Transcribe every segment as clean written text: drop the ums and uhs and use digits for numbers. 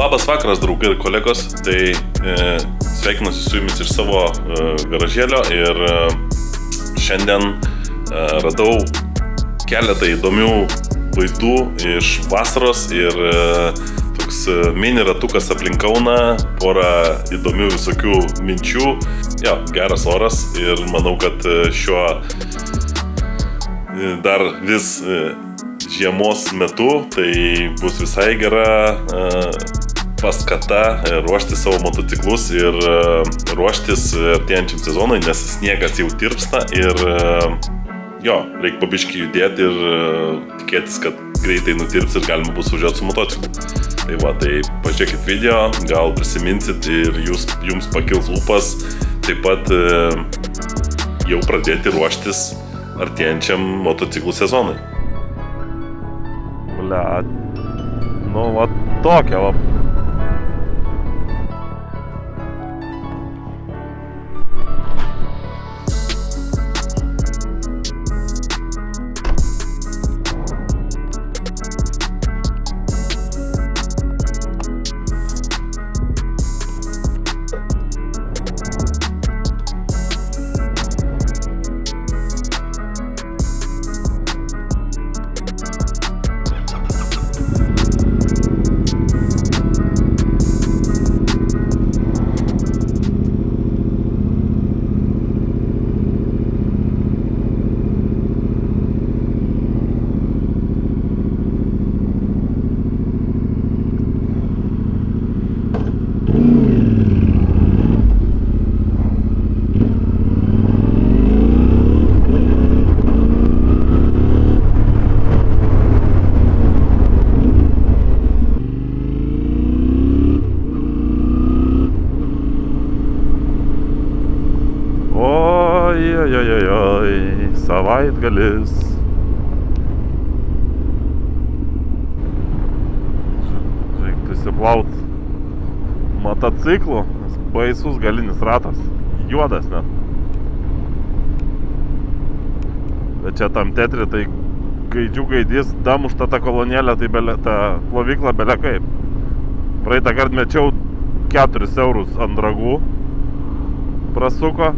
Labas vakaras, draugai ir kolegos. Tai sveikinuosi su jumis iš savo garažėlio ir šiandien radau keletą įdomių vaizdų iš vasaros ir toks mini ratukas aplink Kauną, porą įdomių visokių minčių. Jo, geras oras ir manau, kad šiuo dar vis žiemos metu tai bus visai gera paskata ruošti savo motociklus ir ruoštis artėjančiam sezonui, nes sniegas jau tirpsta ir jo, reikia pabiškį judėti ir tikėtis, kad greitai nutirps ir galima bus važiuoti su motociklu. Tai va, tai pažiūrėkit video, gal prisiminsit ir jums pakils ūpas taip pat jau pradėti ruoštis artėjančiam motociklų sezonui. Bля, nu va tokia va. Oi, savaitgalis. Reikia įsiplaut motociklų, nes baisus galinis ratas, juodas net. Bet čia tam tetri, tai gaidžių gaidys, damušta ta kolonėlė, tai ta plovykla belia kaip. Praeitą kartą mečiau 4 eurus ant ragų, prasuko.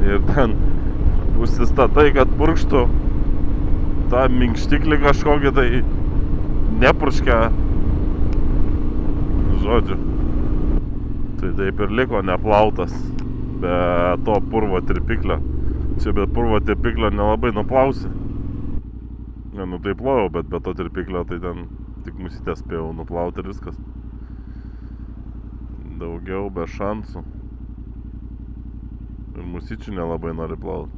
Ir ten užsistatai, kad purkštų tą minkštiklį kažkokį, tai nepurškia. Žodžiu. Tai taip ir liko neplautas be to purvo tirpiklio. Čia be purvo tirpiklio nelabai nuplausi. Ne, nu tai plovau, bet be to tirpiklio tai ten tik musytę spėjau nuplauti ir viskas. Daugiau be šansų. Ir musyčių nelabai nori plauti.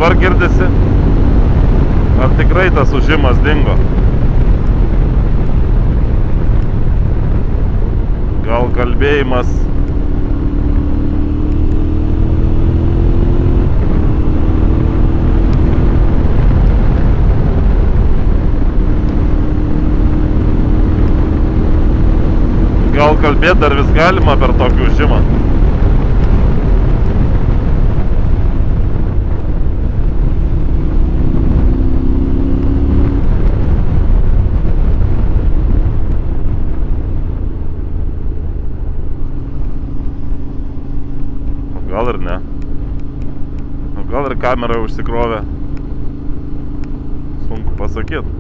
dabar girdisi? Ar tikrai tas ūžimas dingo? Gal kalbėjimas gal kalbėt dar vis galima per tokį ūžimą? Gal ir ne. Gal ir kamera užsikrovė. Sunku pasakyti.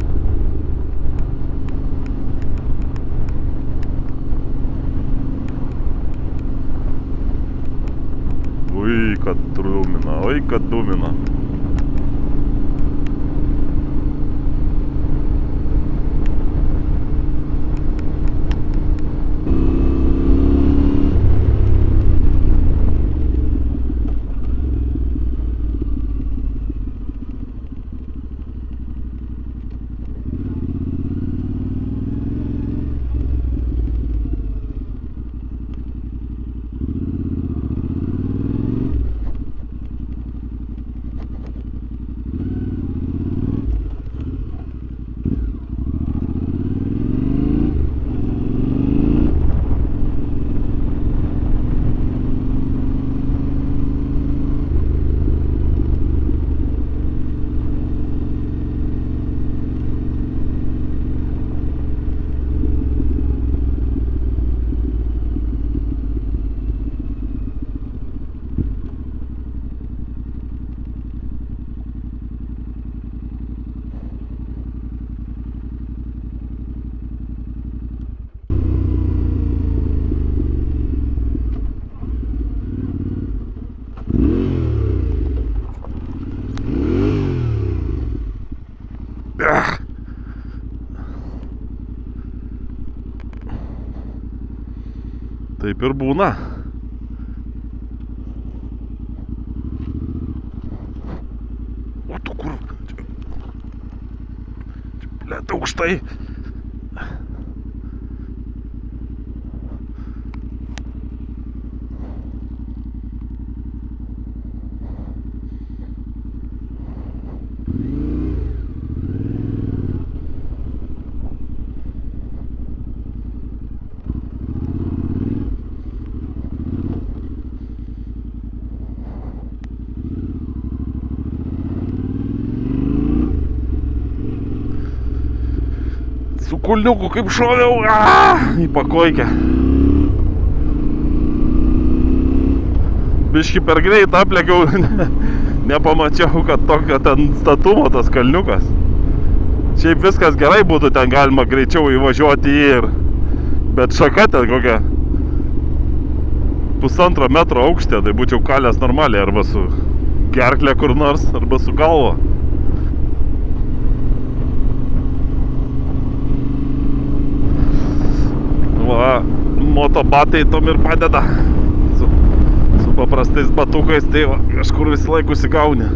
Ui, kad dūmina. Taip ir būna. O tu kur? Čia blėt aukštai. Su kulniuku kaip šoviau į pakoikę. Biški per greit aplėkiau, nepamačiau, kad tokio ten statumo tas kalniukas. Šiaip viskas gerai būtų, ten galima greičiau įvažiuoti ir... Bet šaka ten kokia 1,5 metro aukštė, tai būčiau kalęs normaliai, arba su gerklė kur nors, arba su galva. Va, motobatai tom ir padeda. Su paprastais batukais, tai va, kažkur vis laik užsigauni.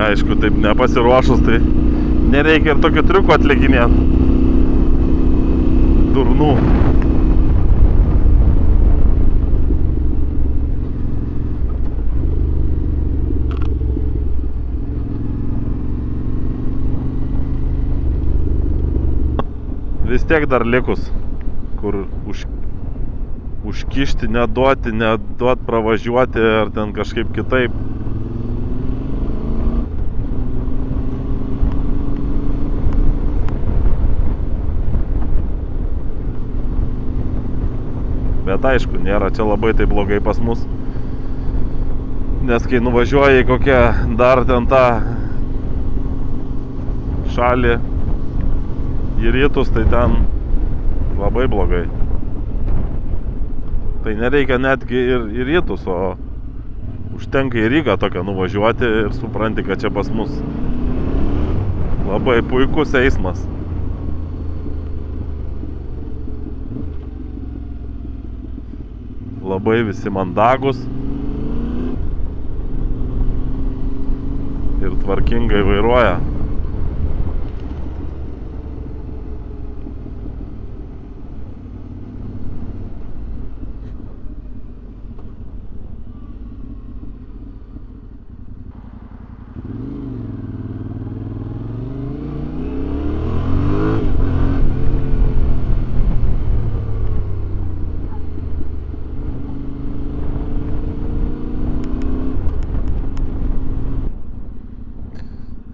Aišku, taip nepasiruošus, tai nereikia ir tokio triuko atlikinėti. Durnų. Vis tiek dar likus, kur užkišti, neduoti pravažiuoti ar ten kažkaip kitaip. Bet aišku, nėra čia labai tai blogai pas mus. Nes kai nuvažiuoji į kokią dar ten tą šalį į rytus, tai ten labai blogai. Tai nereikia netgi ir į rytus, o užtenka į Rygą tokią nuvažiuoti ir supranti, kad čia pas mus labai puikus eismas. labai visi mandagus ir tvarkingai vairuoja.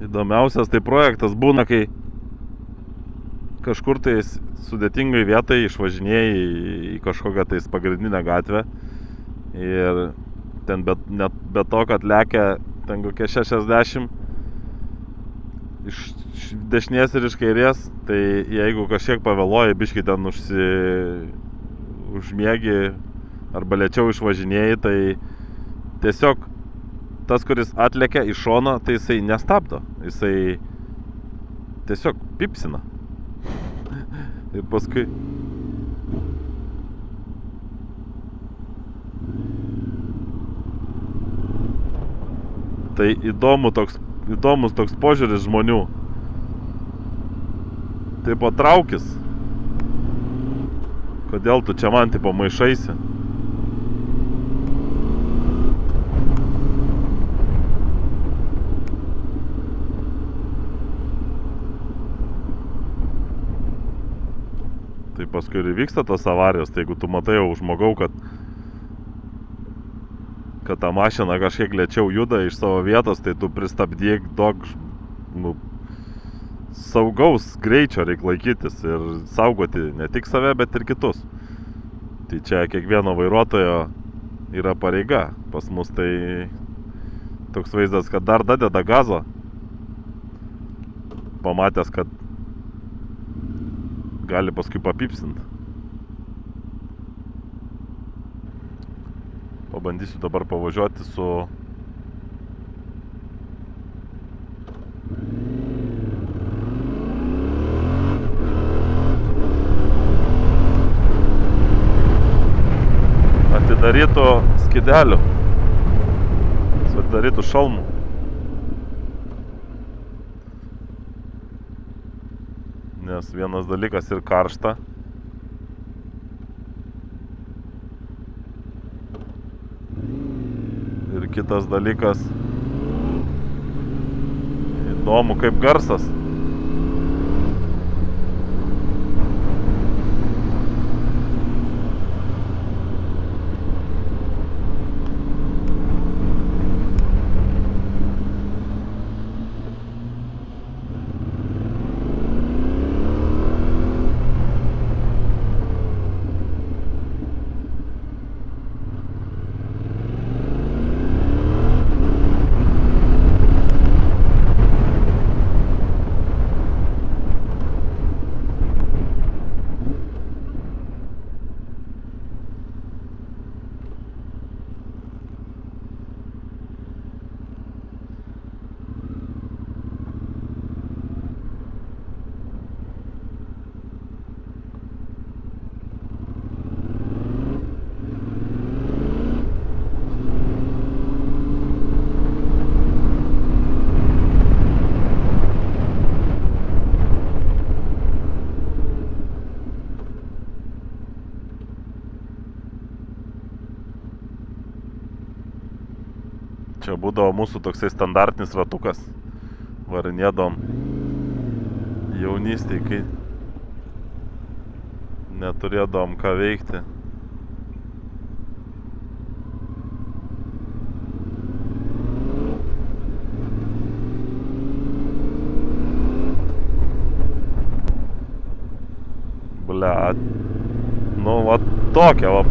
Įdomiausias tai projektas būna, kai kažkur tai sudėtingai vietai išvažinėjai į kažkokią tais pagrindinę gatvę ir ten net be to, kad lekia ten kokie 60 iš dešinės ir iš kairės, tai jeigu kažkiek pavėluoji, biškį ten užmiegi arba lėčiau išvažinėjai, tai tiesiog tas, kuris atlekia iš šono, tai jisai nestabdo. Jisai tiesiog pipsina. Ir paskui... Tai įdomus toks požiūris žmonių. Tai patraukis. Kodėl tu čia man tipo maišaisi? Tai paskui ir vyksta tos avarijos, tai jeigu tu matai jau žmogau, kad ta mašina kažkiek lėčiau juda iš savo vietos, tai tu pristabdyk, saugaus greičio reikia laikytis ir saugoti ne tik save, bet ir kitus. Tai čia kiekvieno vairuotojo yra pareiga. Pas mus tai toks vaizdas, kad dar dadeda gazo, pamatęs, kad gali paskui papipsint. Pabandysiu dabar pavažiuoti su atidarytų skydelių, su atidarytų šalmų. Nes vienas dalykas ir karšta. Ir kitas dalykas įdomu kaip garsas. Čia būdavo mūsų toksai standartinis ratukas. Varinėdom jaunystėj, kai neturėdom ką veikti. Blet. Nu, va tokia, va.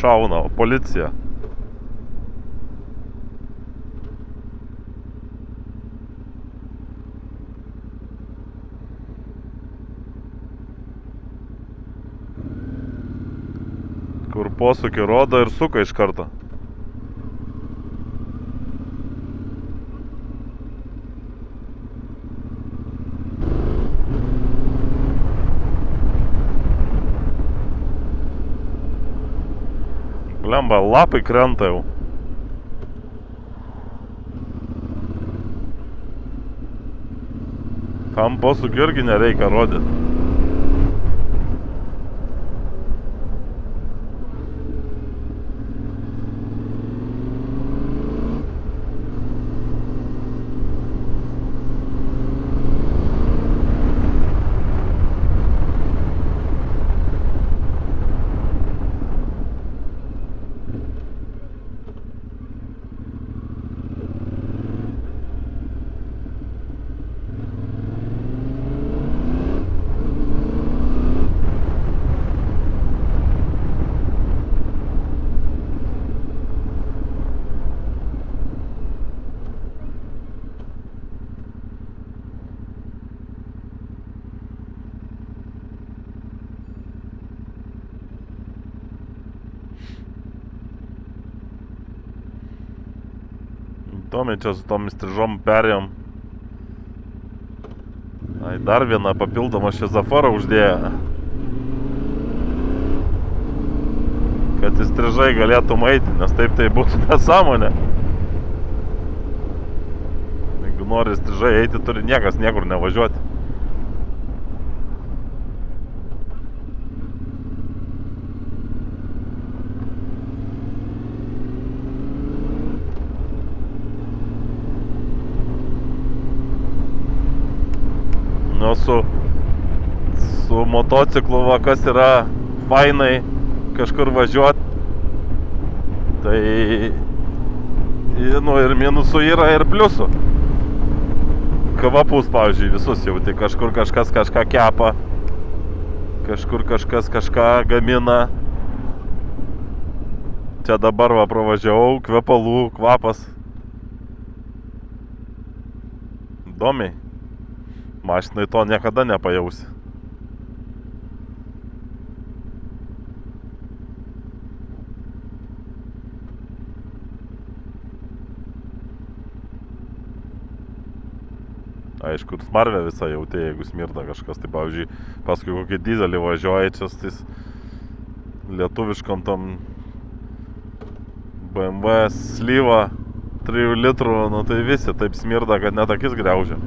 Šauna policija. Kur posūkį rodo ir suka iš karto. Blemba, lapai krenta jau. Tam posūkį irgi nereikia rodyti. Įdomiai čia su tom įstrižom perėjom. Ai, dar vieną papildomą švizoforą uždėjo. Kad įstrižai galėtų eiti, nes taip tai būtų nesąmonė. Jeigu nori įstrižai eiti, turi niekas niekur nevažiuoti. Nu, su motociklu, va, kas yra fainai kažkur važiuoti, tai nu, ir minusų yra, ir pliusų. Kvapus, pavyzdžiui, visus jauti, kažkur kažkas kažką kepa, kažkur kažkas kažką gamina. Čia dabar va pravažiavau, kvepalų, kvapas. Įdomiai. Mašinai to niekada nepajausi. Aišku, ir smarvę visą jauti, jeigu smirda kažkas. Tai pavyzdžiui, paskui kokį dizelį važiuoja čia, tais lietuviškom tam BMW slyva 3 litrų, nu tai visi taip smirda, kad net akis griaužia.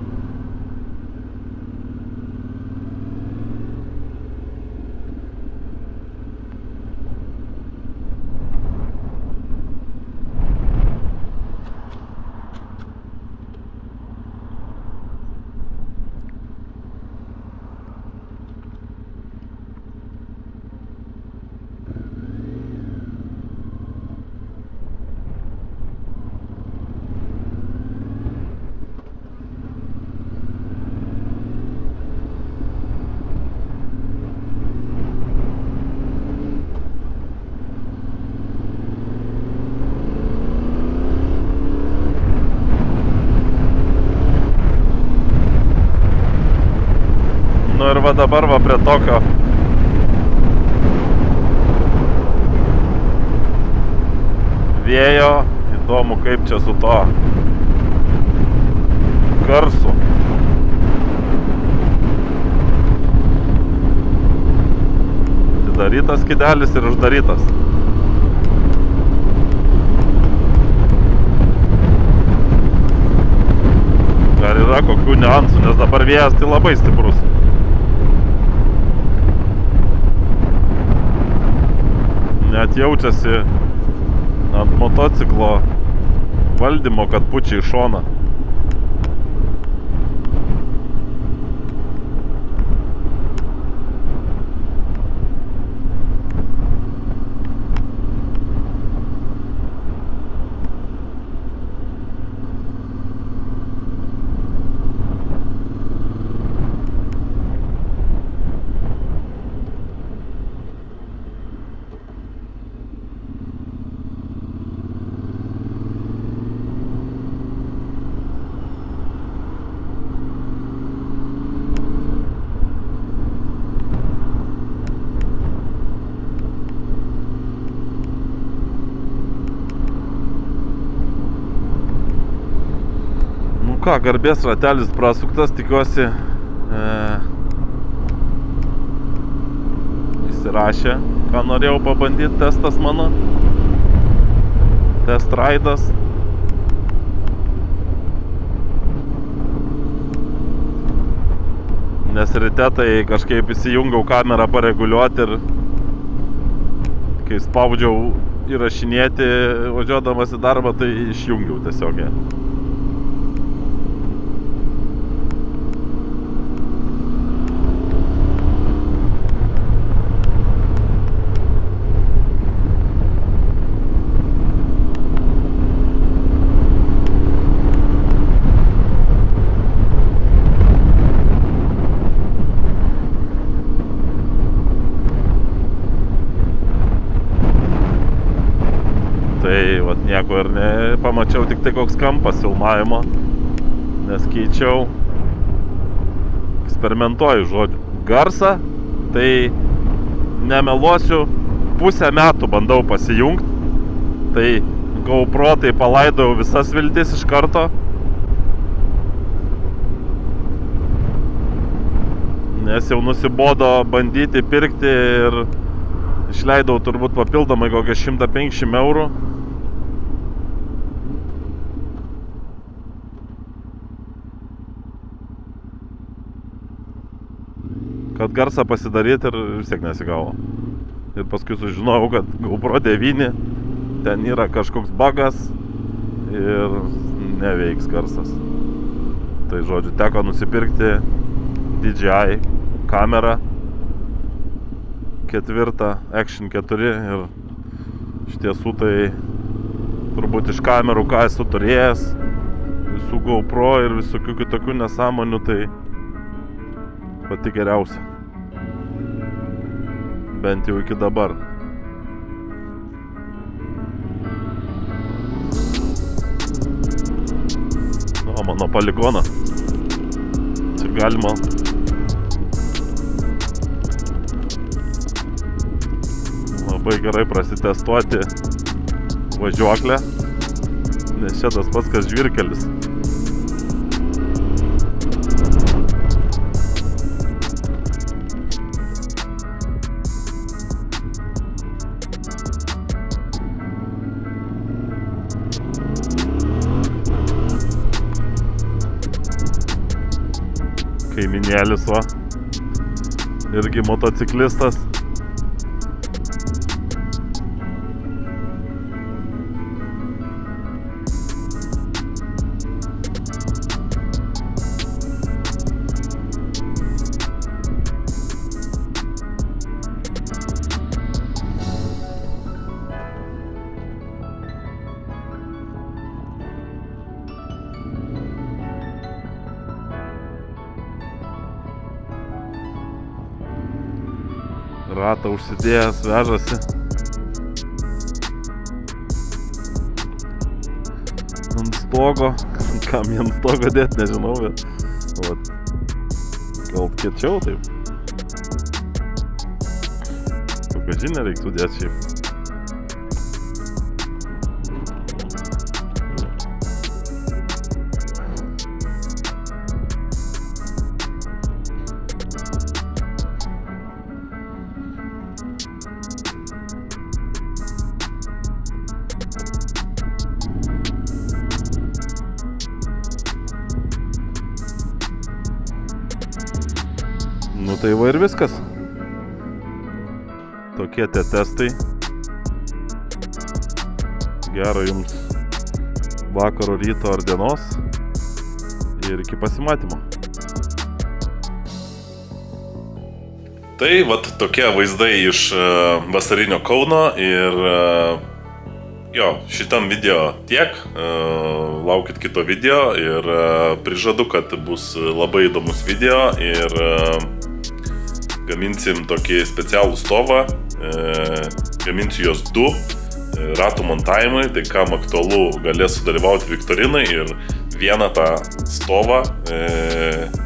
Nu ir va dabar va prie tokio vėjo, įdomu kaip čia su to garsu. Atidarytas skydelis ir uždarytas. Ar yra kokių niuansų, nes dabar vėjas tai labai stiprus. Net jaučiasi ant motociklo valdymo, kad pučia į šoną. Ką, garbės ratelis prasuktas, tikiuosi įsirašė, ką norėjau pabandyti, testas mano. test ride'as. Nes ryte tai kažkaip įsijungiau kamerą pareguliuoti ir kai spaudžiau įrašinėti važiuodamas į darbą, tai išjungiau tiesiog ją. Tai vat nieko ir pamačiau, tik tai koks kampas filmavimo, nes keičiau, eksperimentuoju žodžiu. Garsą, tai nemeluosiu, pusę metų bandau pasijungti, tai GoPro tai palaidojau visas viltis iš karto, nes jau nusibodo bandyti pirkti ir išleidau turbūt papildomai kokią 150 eurų. Kad garsą pasidaryti ir vis tiek nesigavo. Ir paskui sužinojau, kad GoPro 9 ten yra kažkoks bugas ir neveiks garsas. Tai žodžiu, teko nusipirkti DJI kamerą 4 Action 4 ir iš tiesų tai turbūt iš kamerų, ką esu turėjęs, visų GoPro ir visokių kitokių nesąmonių, tai pati geriausia. Bent jau iki dabar. O, mano poligonas. Čia galima labai gerai prasitestuoti važiuoklę, nes čia tas pats, kas žvyrkelis. Kaiminėlis, va, irgi motociklistas. Ratą užsidėjęs, vežasi. Ant stogo. Kam jį ant stogo dėti, nežinau, bet vat, gal kiečiau taip. Bagažinę reiktų dėti šiaip. Nu tai va ir viskas. Tokie tie testai. Gero jums vakaro, ryto ar dienos. Ir iki pasimatymo. Tai vat tokie vaizdai iš vasarinio Kauno ir jo, šitam video tiek. Laukit kito video ir prižadu, kad bus labai įdomus video ir gaminsim tokį specialų stovą, gaminsiu jos 2 ratų montavimui, tai kam aktualu galės sudalyvauti viktorinai ir vieną tą stovą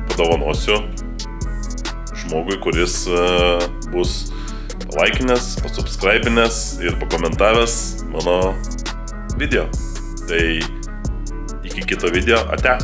padovanosiu žmogui, kuris bus palaikinęs, pasubscribinęs ir pakomentavęs mano video. Tai iki kito video, ate!